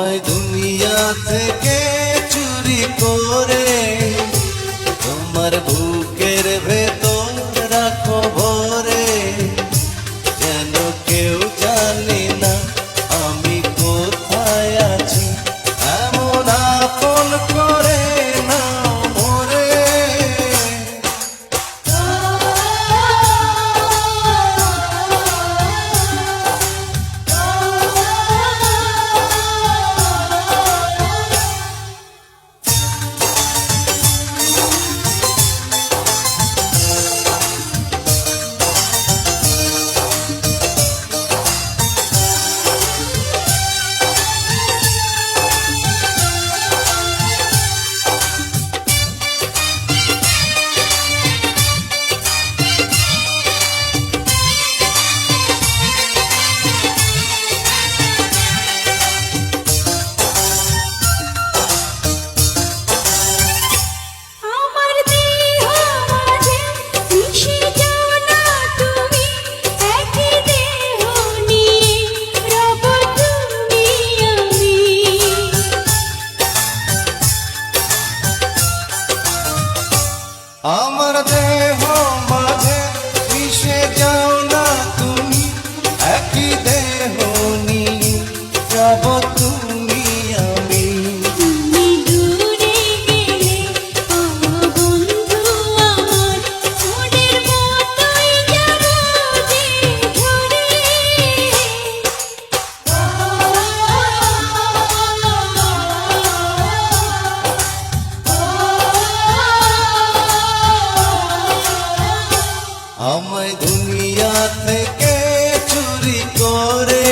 আমায় দুনিয়া থেকে চুরি করে তোমার বুকের ভেতর রাখো ভরে, যেন কেউ জানে না আমি কোথায় আছি, এমন আপন করে নাও মোরে। আমার দেহ মাঝে মিশে যাও না তুমি, একই দেহ নিয়ে যাব তুমি আমি। তুমি দূরে গেলে ও বন্ধু আমার, মনের মতোই যাব যে ঘরে। আমায় দুনিয়া থেকে চুরি করে